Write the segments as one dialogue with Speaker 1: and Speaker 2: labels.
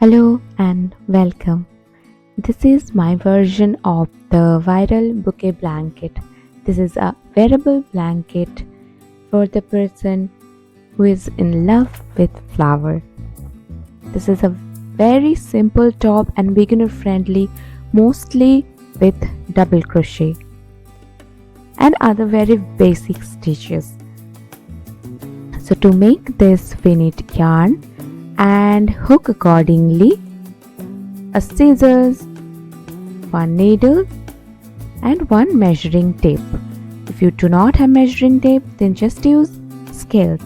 Speaker 1: Hello and welcome. This is my version of the viral bouquet blanket. This is a wearable blanket for the person who is in love with flower. This is a very simple top and beginner friendly, mostly with double crochet and other very basic stitches. So to make this we need yarn and hook accordingly, a scissors, one needle and one measuring tape. If you do not have measuring tape, then just use scales.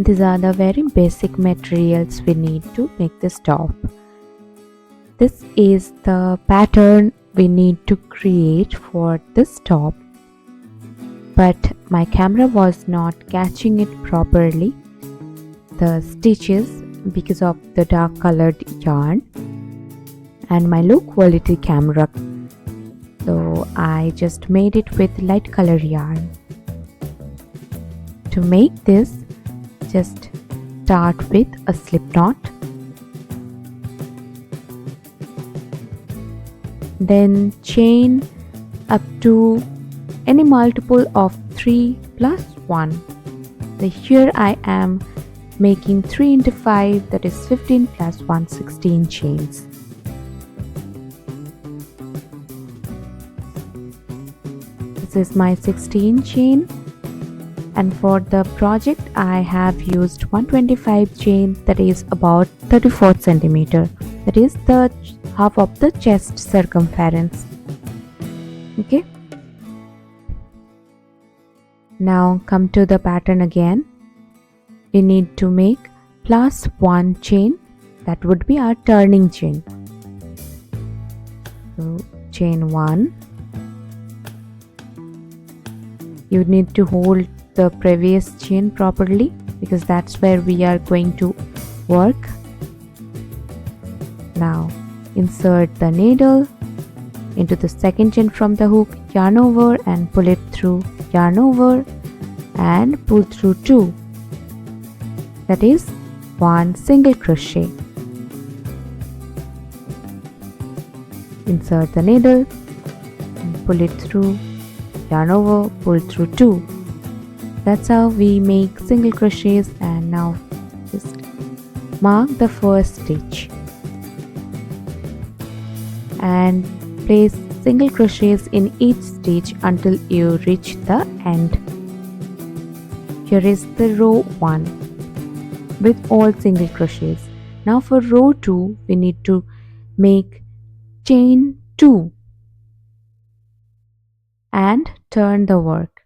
Speaker 1: These are the very basic materials we need to make this top. This is the pattern we need to create for this top, but my camera was not catching it properly, the stitches, because of the dark colored yarn and my low quality camera, so I just made it with light color yarn. To make this, just start with a slip knot, then chain up to any multiple of 3 plus 1. So here I am making 3 into 5, that is 15 plus 1, 16 chains. This is my 16 chain, and for the project I have used 125 chain, that is about 34 centimeter, that is the half of the chest circumference. Okay, now come to the pattern again. We need to make plus 1 chain, that would be our turning chain. So chain 1, you need to hold the previous chain properly because that's where we are going to work. Now insert the needle into the second chain from the hook, yarn over and pull it through, yarn over and pull through 2, that is 1 single crochet. Insert the needle and pull it through, yarn over, pull through 2. That's how we make single crochets. And now just mark the first stitch and place single crochets in each stitch until you reach the end. Here is the row 1 with all single crochets. Now for row 2 we need to make chain 2 and turn the work.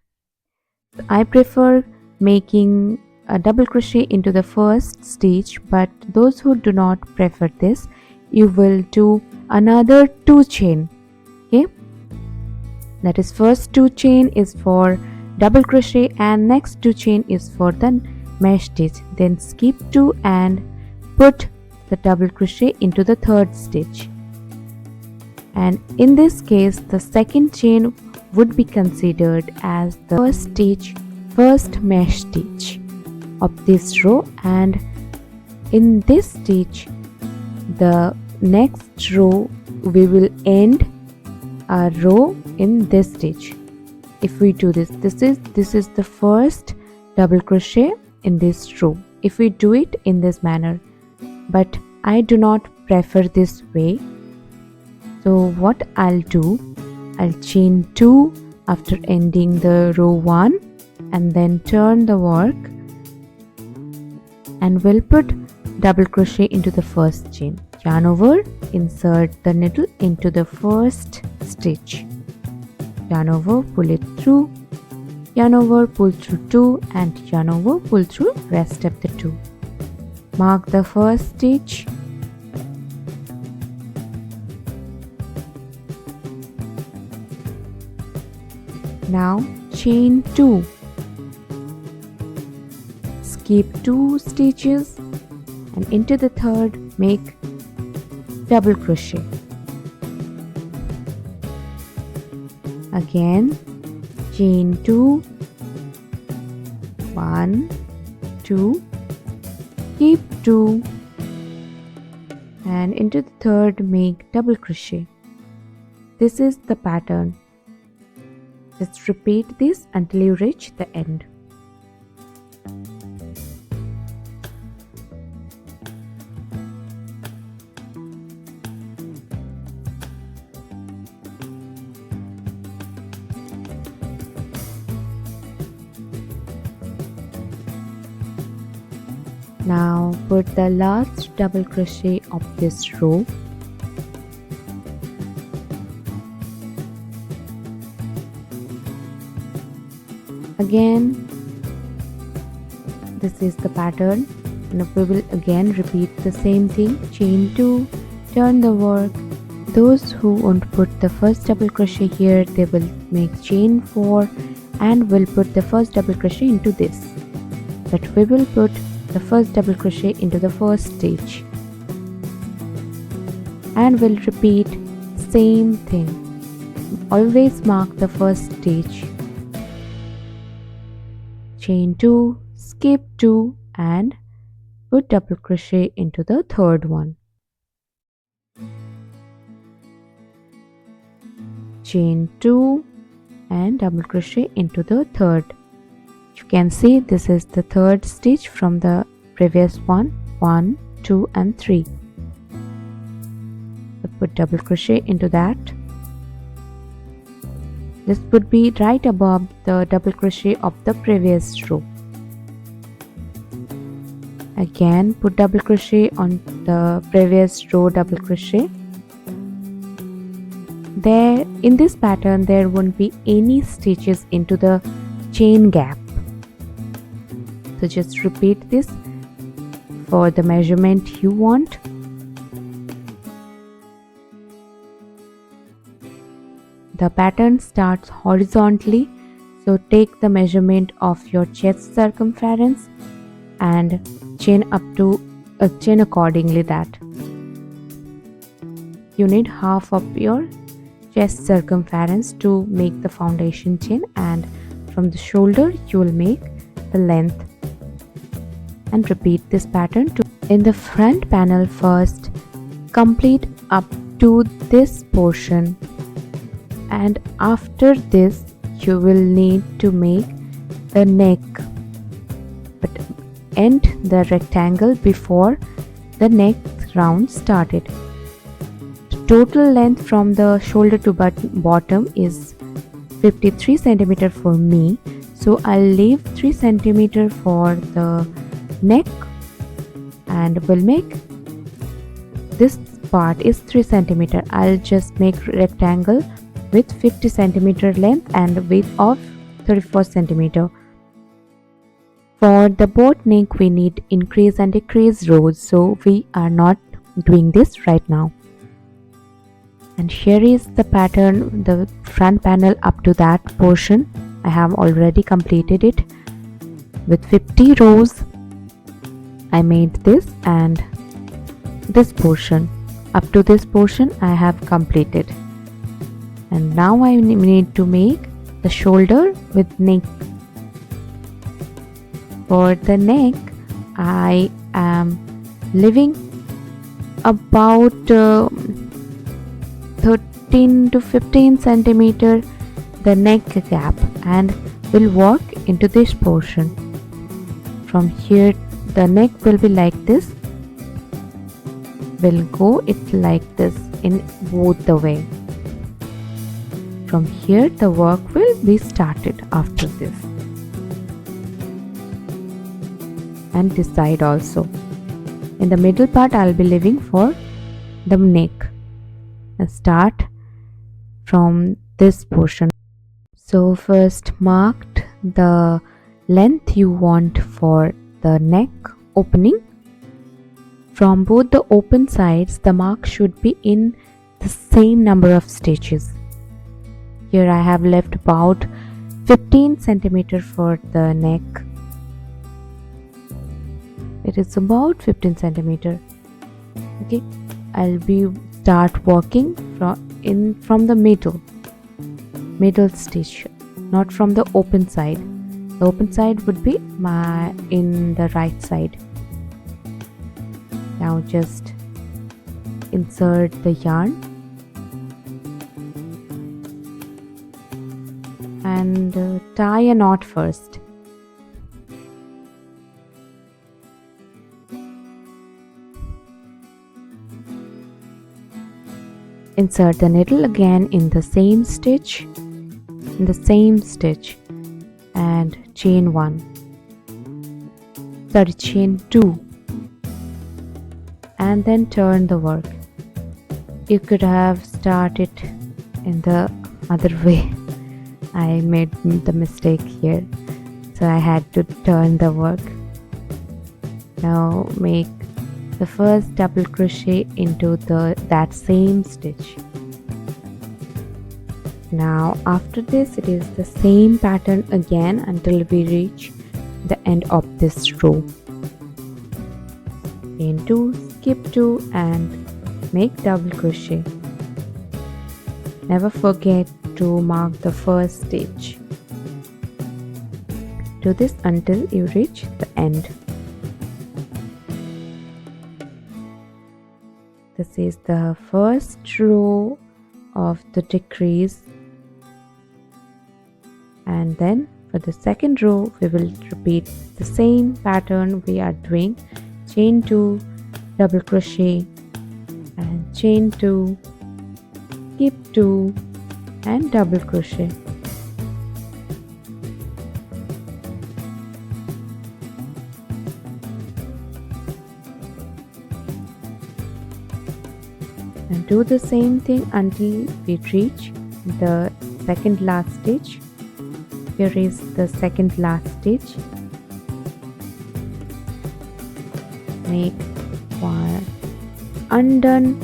Speaker 1: I prefer making a double crochet into the first stitch, but those who do not prefer this, you will do another 2 chain. Okay, that is first 2 chain is for double crochet and next 2 chain is for the mesh stitch. Then skip 2 and put the double crochet into the third stitch, and in this case the second chain would be considered as the first stitch, first mesh stitch of this row, and in this stitch the next row we will end a row in this stitch. If we do this, this is the first double crochet in this row if we do it in this manner, but I do not prefer this way. So what I'll do, I'll chain 2 after ending the row 1 and then turn the work, and we'll put double crochet into the first chain, yarn over, insert the needle into the first stitch, yarn over, pull it through, yarn over, pull through 2 and yarn over, pull through rest of the 2. Mark the first stitch, now chain 2, skip 2 stitches and into the third make double crochet. Again chain 2, 1, 2, keep 2, and into the third make double crochet. This is the pattern. Just repeat this until you reach the end. Now put the last double crochet of this row. Again, this is the pattern, and we will again repeat the same thing. Chain 2, turn the work. Those who won't put the first double crochet here, they will make chain 4 and will put the first double crochet into this. But we will put the first double crochet into the first stitch and will repeat same thing. Always mark the first stitch. Chain 2, skip 2 and put double crochet into the third one. Chain 2 and double crochet into the third. You can see this is the third stitch from the previous one. 1, 2 and 3. So put double crochet into that. This would be right above the double crochet of the previous row. Again put double crochet on the previous row double crochet. There in this pattern there won't be any stitches into the chain gap. So just repeat this for the measurement you want. The pattern starts horizontally, so take the measurement of your chest circumference and chain up to chain accordingly that. You need half of your chest circumference to make the foundation chain, and from the shoulder you will make the length. And repeat this pattern to in the front panel. First complete up to this portion, and after this you will need to make the neck, but end the rectangle before the neck round started. The total length from the shoulder to bottom is 53 cm for me, so I'll leave 3 cm for the neck and will make this part is 3 cm. I'll just make rectangle with 50 cm length and width of 34 cm. For the boat neck we need increase and decrease rows, so we are not doing this right now. And here is the pattern, the front panel up to that portion. I have already completed it with 50 rows. I made this, and this portion up to this portion I have completed. And now I need to make the shoulder with neck. For the neck I am leaving about 13 to 15 cm the neck gap, and will work into this portion. From here the neck will be like this, will go it like this in both the way. From here the work will be started after this, and this side also. In the middle part I'll be leaving for the neck. And start from this portion. So first marked the length you want for the neck opening. From both the open sides the mark should be in the same number of stitches. Here I have left about 15 cm for the neck. It is about 15 cm. Okay, I'll be start working from the middle stitch, not from the open side. The open side would be in the right side. Now just insert the yarn and tie a knot first. Insert the needle again in the same stitch, and chain 2, and then turn the work. You could have started in the other way. I made the mistake here, so I had to turn the work. Now make the first double crochet into that same stitch. Now after this, it is the same pattern again until we reach the end of this row. Chain 2, skip 2 and make double crochet. Never forget to mark the first stitch. Do this until you reach the end. This is the first row of the decrease, and then for the second row we will repeat the same pattern we are doing. Chain 2, double crochet and chain 2, skip 2 and double crochet. And do the same thing until we reach the second last stitch. Here is the second last stitch. Make one undone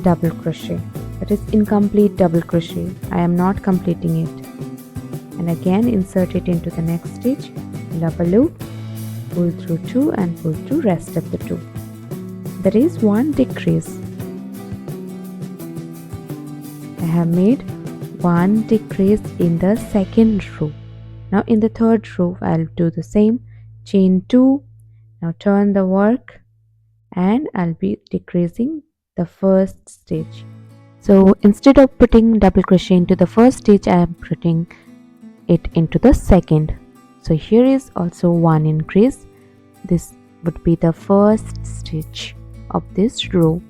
Speaker 1: double crochet. That is incomplete double crochet. I am not completing it. And again insert it into the next stitch, fill up a loop, pull through 2 and pull through rest of the 2. There is one decrease. I have made one decrease in the second row. Now in the third row I'll do the same. Chain 2, now turn the work and I'll be decreasing the first stitch. So instead of putting double crochet into the first stitch, I am putting it into the second. So here is also one increase. This would be the first stitch of this row.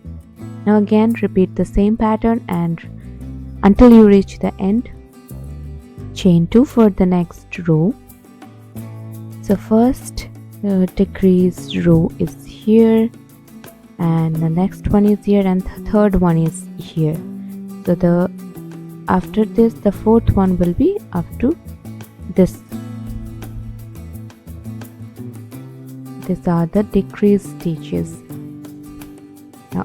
Speaker 1: Now again repeat the same pattern and until you reach the end. Chain 2 for the next row. So first decrease row is here, and the next one is here, and the third one is here. So after this the fourth one will be up to this. These are the decrease stitches. Now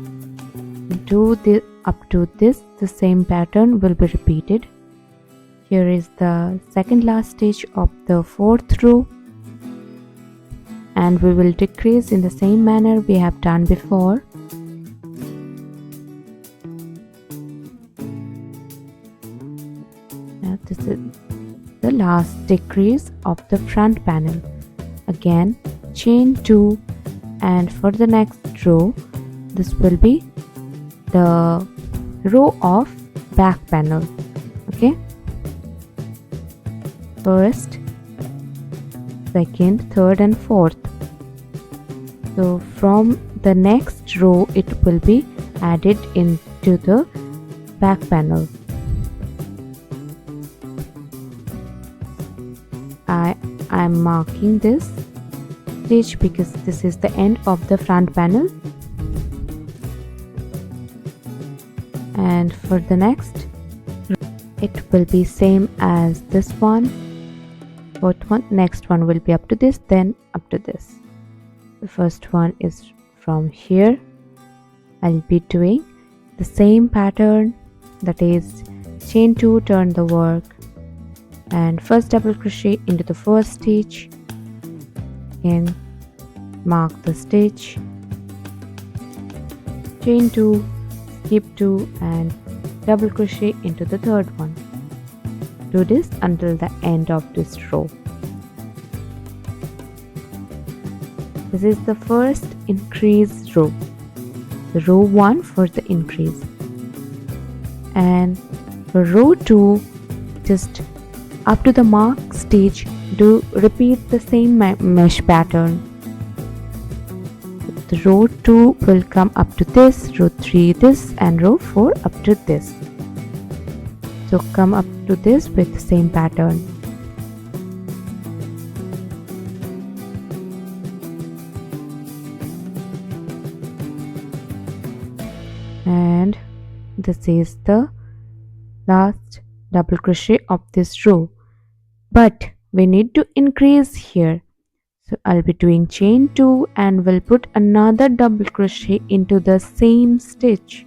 Speaker 1: do this up to this, the same pattern will be repeated. Here is the second last stitch of the fourth row, and we will decrease in the same manner we have done before. Now this is the last decrease of the front panel. Again chain 2, and for the next row this will be the row of back panel. Okay, first, second, third and fourth. So from the next row it will be added into the back panel. I'm marking this stitch because this is the end of the front panel. And for the next, it will be same as this one. Fourth one, next one will be up to this, then up to this. The first one is from here. I'll be doing the same pattern, that is chain 2, turn the work, and first double crochet into the first stitch, again mark the stitch, chain 2, skip 2 and double crochet into the third one. Do this until the end of this row. This is the first increase row. the row 1 for the increase, and for row 2 just up to the mark stitch do repeat the same mesh pattern. The row 2 will come up to this, row 3 this, and row 4 up to this. So come up to this with the same pattern. And this is the last double crochet of this row, but we need to increase here. So I'll be doing chain 2 and will put another double crochet into the same stitch.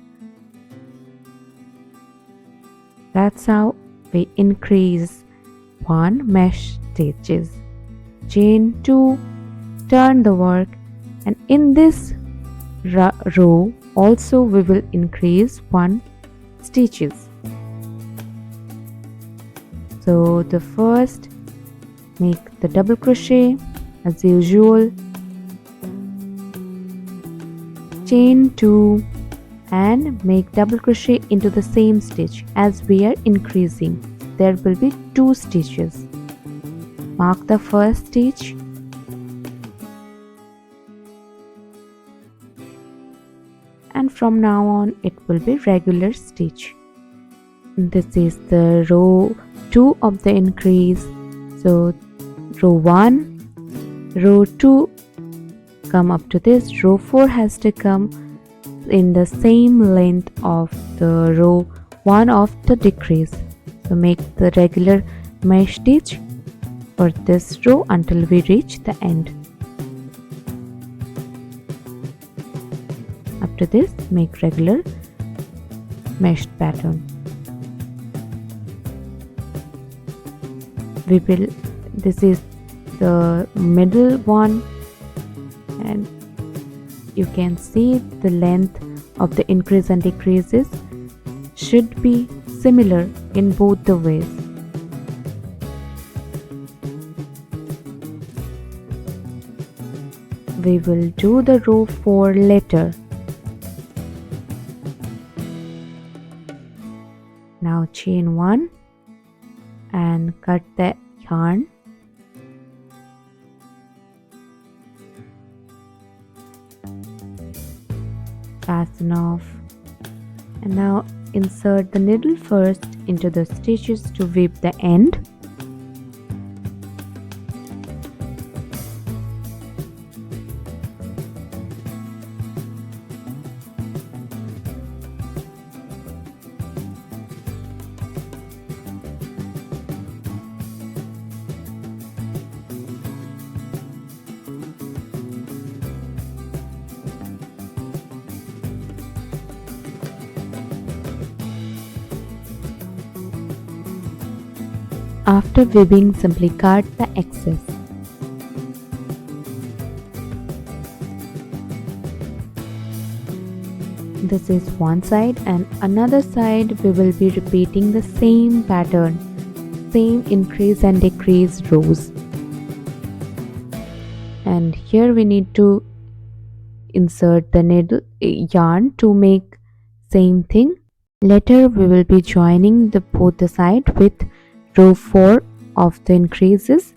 Speaker 1: That's how we increase 1 mesh stitches. Chain 2, turn the work, and in this row also we will increase 1 stitches. So the first, make the double crochet as usual, chain 2 and make double crochet into the same stitch. As we are increasing, there will be 2 stitches. Mark the first stitch and from now on it will be regular stitch. This is the row 2 of the increase. So row 1, row 2 come up to this, row 4 has to come in the same length of the row 1 of the decrease. So make the regular mesh stitch for this row until we reach the end. After this, make regular meshed pattern. This is the middle one, and you can see the length of the increase and decreases should be similar in both the ways. We will do the row 4 later. Now chain 1 and cut the yarn. Fasten off, and now insert the needle first into the stitches to weave the end. After weaving, simply cut the excess. This is one side, and another side we will be repeating the same pattern, same increase and decrease rows. And here we need to insert the needle yarn to make same thing. Later we will be joining both the side with row 4 of the increases.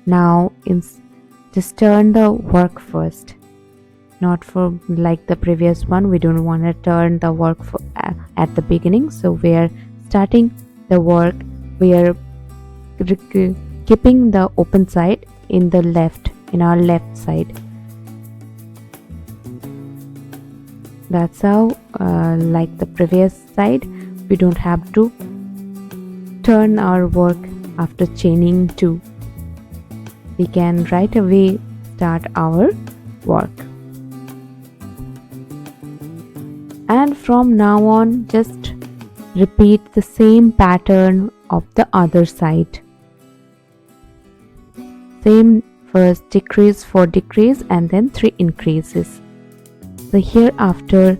Speaker 1: Now just turn the work first, not for like the previous one. We don't want to turn the work at the beginning, so we are starting the work, we are keeping the open side in our left side. That's how like the previous side, we don't have to turn our work after chaining 2. We can right away start our work. And from now on, just repeat the same pattern of the other side. Same first decrease, 4 decrease, and then 3 increases. So here after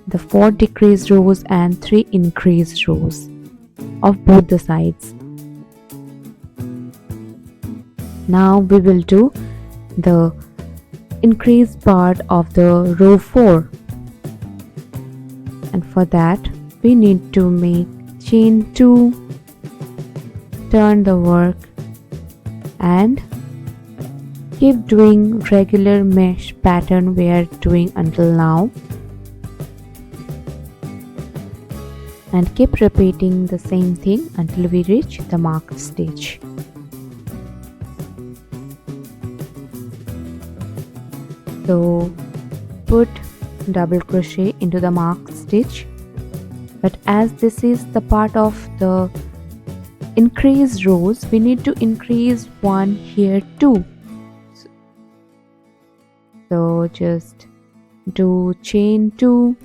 Speaker 1: the 4 decrease rows and 3 increase rows of both the sides. Now we will do the increase part of the row 4. and for that we need to make chain 2, turn the work and keep doing regular mesh pattern we are doing until now, and keep repeating the same thing until we reach the marked stitch. So put double crochet into the marked stitch, but as this is the part of the increased rows, we need to increase one here too. So just do chain 2.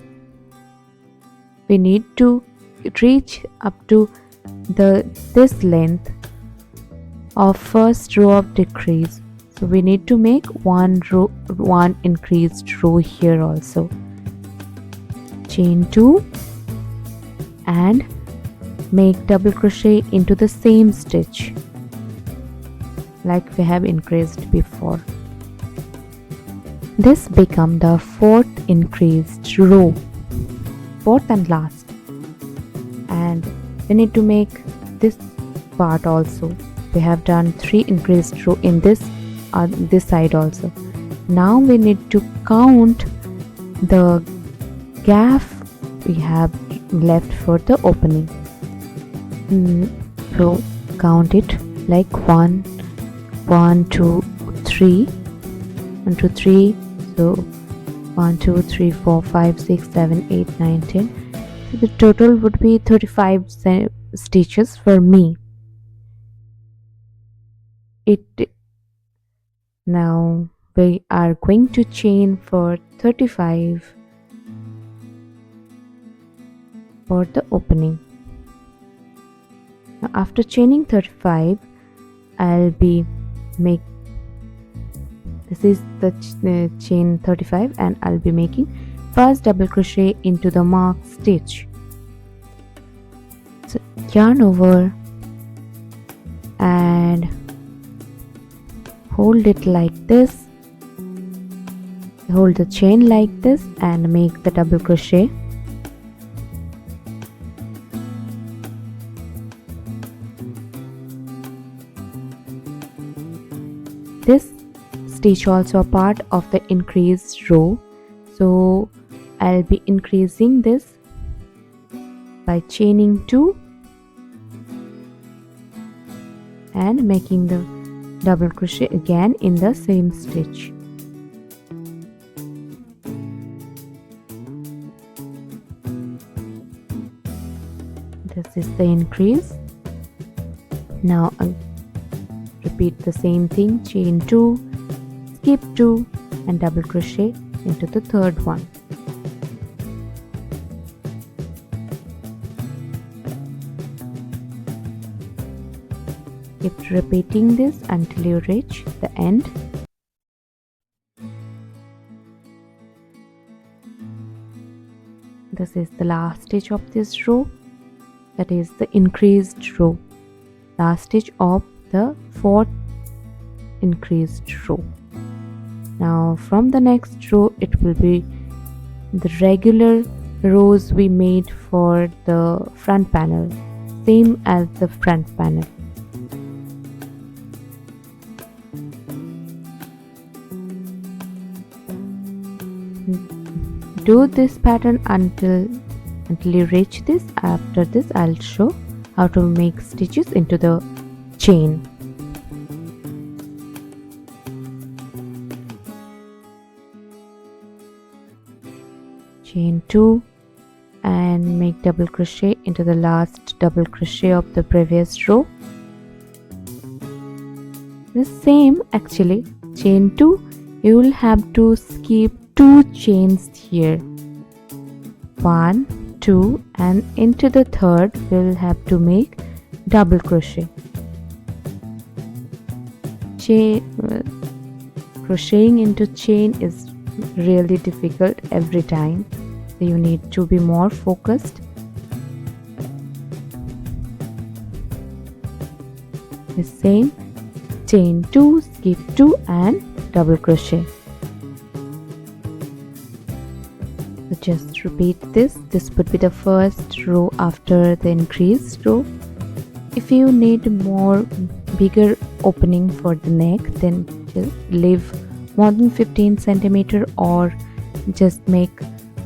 Speaker 1: We need to reach up to this length of first row of decrease. So we need to make one increased row here also. Chain 2 and make double crochet into the same stitch like we have increased before. This becomes the fourth increased row, fourth and last, and we need to make this part also. We have done 3 increased row in this side also. Now we need to count the gap we have left for the opening. So count it like 1, 2, 3, 1, 2, 3. So 1, 2, 3, 4, 5, 6, 7, 8, 9, 10. So the total would be 35 stitches for me. Now we are going to chain for 35 for the opening. Now after chaining 35, I'll be this is the chain 35, and I'll be making first double crochet into the marked stitch. So yarn over and hold it like this, hold the chain like this and make the double crochet. This stitch also a part of the increased row, so I'll be increasing this by chaining 2 and making the double crochet again in the same stitch. This is the increase. Now repeat the same thing, chain 2, skip 2 and double crochet into the third one. Keep repeating this until you reach the end. This is the last stitch of this row, that is the increased row, last stitch of the fourth increased row. Now from the next row it will be the regular rows we made for the front panel, same as the front panel. Do this pattern until you reach this. After this I'll show how to make stitches into the chain. Chain 2 and make double crochet into the last double crochet of the previous row. The same actually, chain 2 you will have to skip 2 chains here, 1, 2 and into the third we will have to make double crochet. Crocheting into chain is really difficult every time, so you need to be more focused. The same, chain 2, skip 2 and double crochet. So just repeat this. This would be the first row after the increased row. If you need more bigger opening for the neck, then just leave more than 15 centimeter, or just make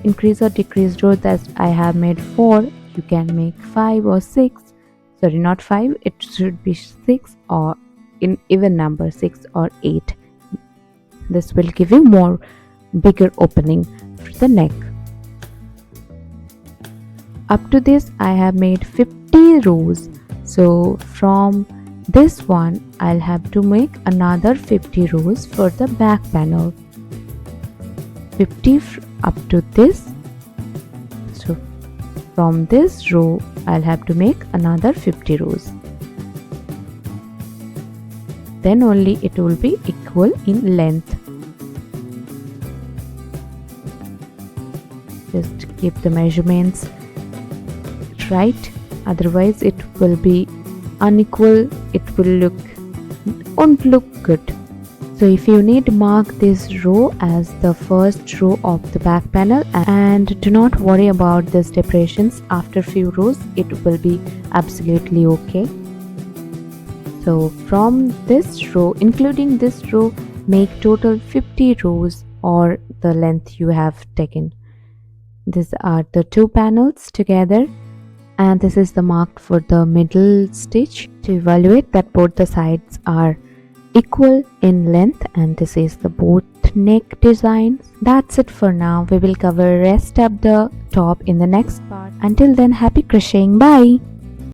Speaker 1: increase or decrease row. That I have made 4. You can make 5 or 6. Sorry, not 5, it should be 6, or in even number 6 or 8. This will give you more bigger opening for the neck. Up to this I have made 50 rows. So from this one I'll have to make another 50 rows for the back panel. 50 up to this. So from this row I'll have to make another 50 rows. Then only it will be equal in length. Just keep the measurements right, otherwise it will be unequal. It won't look good. So if you need, mark this row as the first row of the back panel, and do not worry about the separations. After few rows it will be absolutely okay. So from this row, including this row, make total 50 rows, or the length you have taken. These are the two panels together, and this is the mark for the middle stitch to evaluate that both the sides are equal in length, and this is the both neck designs. That's it for now. We will cover rest of the top in the next part. Until then, happy crocheting. Bye.